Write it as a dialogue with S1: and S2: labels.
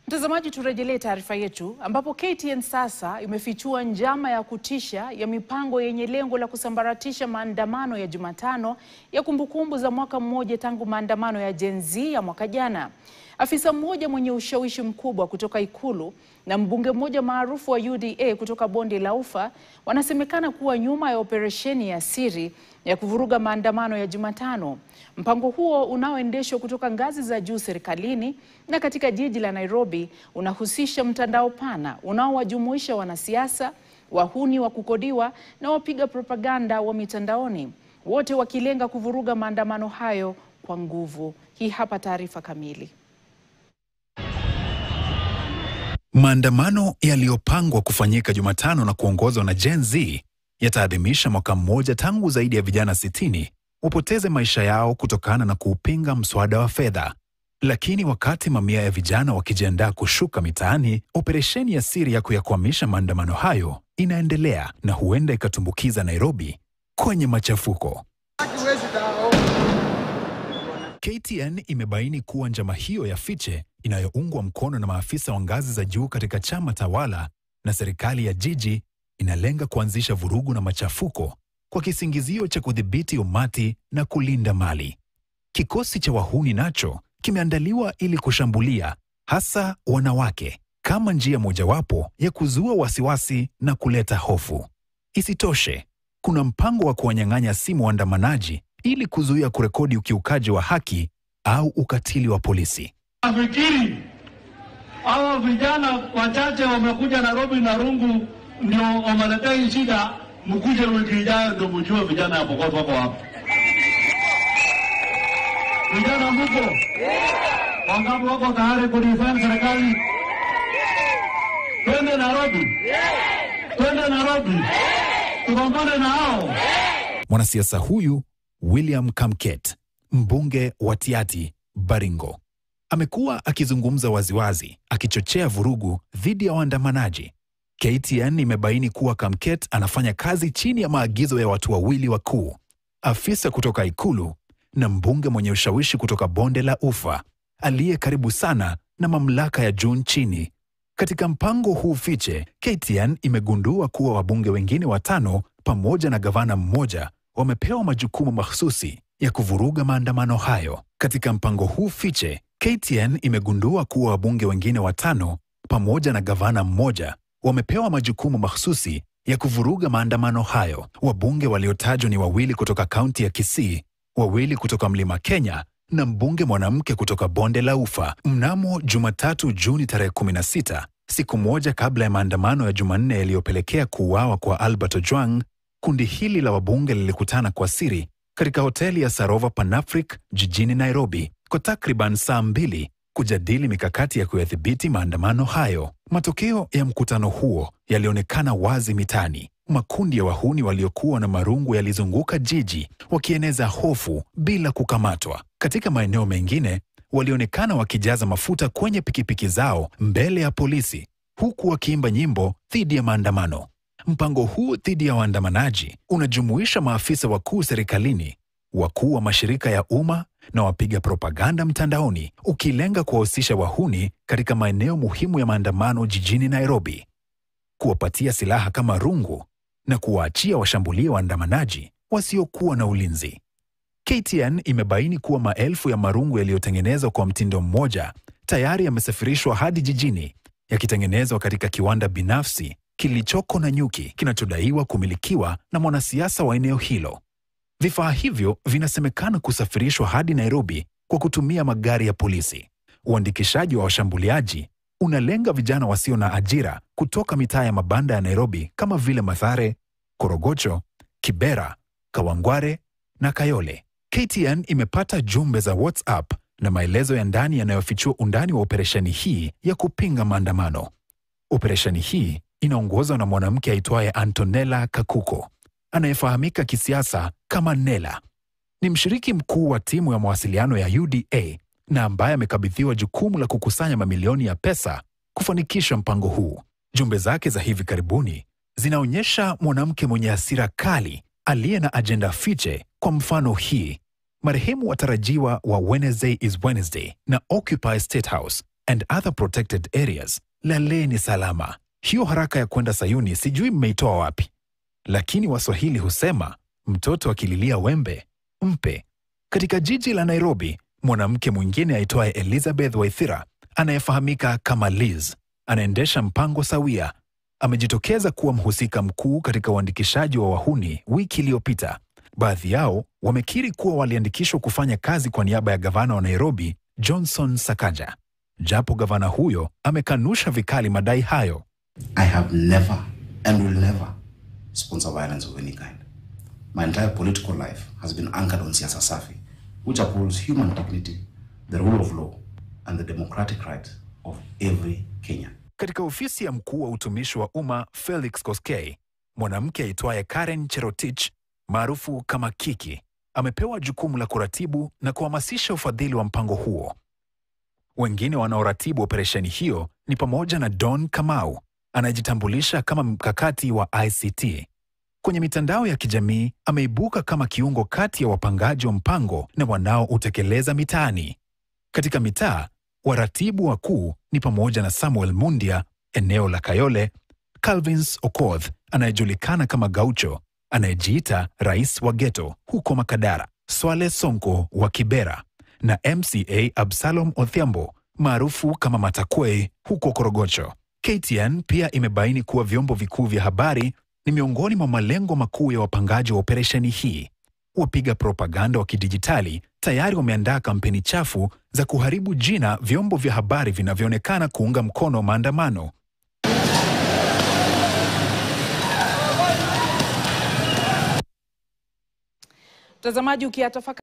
S1: Mtazamaji, turejelee taarifa yetu ambapo KTN sasa imefichua njama ya kutisha ya mipango yenye lengo la kusambaratisha maandamano ya Jumatano ya kumbukumbu za mwaka mmoja tangu maandamano ya Gen Z ya mwaka jana. Afisa mmoja mwenye ushawishi mkubwa kutoka Ikulu na mbunge mmoja maarufu wa UDA kutoka Bonde la Ufa wanasemekana kuwa nyuma ya operesheni ya siri ya kuvuruga maandamano ya Jumatano. Mpango huo unaoendeshwa kutoka ngazi za juu serikalini na katika jiji la Nairobi unahusisha mtandao pana unaowajumuisha wanasiasa, wahuni wa kukodiwa na wapiga propaganda wa mitandaoni, wote wakilenga kuvuruga maandamano hayo kwa nguvu. Hii hapa taarifa kamili.
S2: Maandamano yaliyopangwa kufanyika Jumatano na kuongozwa na Gen Z yataadhimisha mwaka mmoja tangu zaidi ya vijana 60 wapoteze maisha yao kutokana na kuupinga mswada wa fedha. Lakini wakati mamia ya vijana wakijiandaa kushuka mitaani, operesheni ya siri ya kuyakwamisha maandamano hayo inaendelea na huenda ikatumbukiza Nairobi kwenye machafuko. KTN imebaini kuwa njama hiyo ya fiche inayoungwa mkono na maafisa wa ngazi za juu katika chama tawala na serikali ya jiji inalenga kuanzisha vurugu na machafuko kwa kisingizio cha kudhibiti umati na kulinda mali. Kikosi cha wahuni nacho kimeandaliwa ili kushambulia hasa wanawake kama njia mojawapo ya kuzua wasiwasi na kuleta hofu. Isitoshe, kuna mpango wa kuwanyang'anya simu waandamanaji ili kuzuia kurekodi ukiukaji wa haki au ukatili wa polisi.
S3: Nafikiri hawa vijana wachache wamekuja Nairobi na rungu ndio wameletea shida, mkuje wiki ijayo ndio mjue vijana hapo kwa wako hapo. Vijana mko? Wangapi wako tayari kudefend serikali? Twende Nairobi. Twende Nairobi. Tupambane na hao.
S2: Mwanasiasa huyu William Kamket, mbunge wa Tiaty, Baringo, amekuwa akizungumza waziwazi akichochea vurugu dhidi ya waandamanaji. KTN imebaini kuwa Kamket anafanya kazi chini ya maagizo ya watu wawili wakuu, afisa kutoka Ikulu na mbunge mwenye ushawishi kutoka Bonde la Ufa, aliye karibu sana na mamlaka ya juu nchini. Katika mpango huu fiche, KTN imegundua kuwa wabunge wengine 5 pamoja na gavana mmoja wamepewa majukumu mahsusi ya kuvuruga maandamano hayo. Katika mpango huu fiche, KTN imegundua kuwa wabunge wengine 5 pamoja na gavana mmoja wamepewa majukumu mahsusi ya kuvuruga maandamano hayo. Wabunge waliotajwa ni 2 kutoka kaunti ya Kisii, 2 kutoka Mlima Kenya na mbunge mwanamke kutoka Bonde la Ufa. Mnamo Jumatatu Juni tarehe 16, siku moja kabla ya maandamano ya Jumanne yaliyopelekea kuuawa kwa Albert Ojwang, kundi hili la wabunge lilikutana kwa siri katika hoteli ya Sarova Pan-Africa jijini Nairobi kwa takriban saa 2 kujadili mikakati ya kuyadhibiti maandamano hayo. Matokeo ya mkutano huo yalionekana wazi mitaani. Makundi ya wahuni waliokuwa na marungu yalizunguka jiji wakieneza hofu bila kukamatwa. Katika maeneo mengine, walionekana wakijaza mafuta kwenye pikipiki zao mbele ya polisi, huku wakiimba nyimbo dhidi ya maandamano. Mpango huu dhidi ya waandamanaji unajumuisha maafisa wakuu serikalini, wakuu wa mashirika ya umma na wapiga propaganda mtandaoni, ukilenga kuwahusisha wahuni katika maeneo muhimu ya maandamano jijini Nairobi, kuwapatia silaha kama rungu na kuwaachia washambulie waandamanaji wasiokuwa na ulinzi. KTN imebaini kuwa maelfu ya marungu yaliyotengenezwa kwa mtindo mmoja tayari yamesafirishwa hadi jijini, yakitengenezwa katika kiwanda binafsi kilichoko Nanyuki kinachodaiwa kumilikiwa na mwanasiasa wa eneo hilo. Vifaa hivyo vinasemekana kusafirishwa hadi Nairobi kwa kutumia magari ya polisi. Uandikishaji wa washambuliaji unalenga vijana wasio na ajira kutoka mitaa ya mabanda ya Nairobi kama vile Mathare, Korogocho, Kibera, Kawangware na Kayole. KTN imepata jumbe za WhatsApp na maelezo ya ndani yanayofichua undani wa operesheni hii ya kupinga maandamano. Operesheni hii inaongozwa na mwanamke aitwaye Antonella Kakuko, anayefahamika kisiasa kama Nella. Ni mshiriki mkuu wa timu ya mawasiliano ya UDA na ambaye amekabidhiwa jukumu la kukusanya mamilioni ya pesa kufanikisha mpango huu. Jumbe zake za hivi karibuni zinaonyesha mwanamke mwenye hasira kali aliye na ajenda fiche. Kwa mfano hii: marehemu watarajiwa wa Wednesday is Wednesday na Occupy State House and other protected areas, Lale ni salama. Hiyo haraka ya kwenda Sayuni sijui mmeitoa wapi. Lakini Waswahili husema, mtoto akililia wembe, mpe. Katika jiji la Nairobi, mwanamke mwingine aitwaye Elizabeth Waithira, anayefahamika kama Liz, anaendesha mpango sawia. Amejitokeza kuwa mhusika mkuu katika uandikishaji wa wahuni wiki iliyopita. Baadhi yao wamekiri kuwa waliandikishwa kufanya kazi kwa niaba ya gavana wa Nairobi, Johnson Sakaja. Japo gavana huyo amekanusha vikali madai hayo.
S4: I have never and will never sponsor violence of any kind. My entire political life has been anchored on siasa safi, which upholds human dignity, the rule of law, and the democratic rights of every Kenyan.
S2: Katika ofisi ya mkuu wa utumishi wa umma Felix Koskei, mwanamke aitwaye Karen Cherotich, maarufu kama Kiki, amepewa jukumu la kuratibu na kuhamasisha ufadhili wa mpango huo. Wengine wanaoratibu operesheni hiyo ni pamoja na Don Kamau, anajitambulisha kama mkakati wa ICT. Kwenye mitandao ya kijamii ameibuka kama kiungo kati ya wapangaji wa mpango na wanaoutekeleza mitaani. Katika mitaa, waratibu wakuu ni pamoja na Samuel Mundia, eneo la Kayole, Calvins Okoth, anayejulikana kama Gaucho, anayejiita rais wa ghetto huko Makadara, Swale Sonko wa Kibera, na MCA Absalom Odhiambo, maarufu kama Matakwei huko Korogocho. KTN pia imebaini kuwa vyombo vikuu vya habari ni miongoni mwa malengo makuu ya wapangaji wa operesheni hii. Wapiga propaganda wa kidijitali tayari wameandaa kampeni chafu za kuharibu jina vyombo vya habari vinavyoonekana kuunga mkono maandamano.
S1: Mtazamaji, ukiyatafakari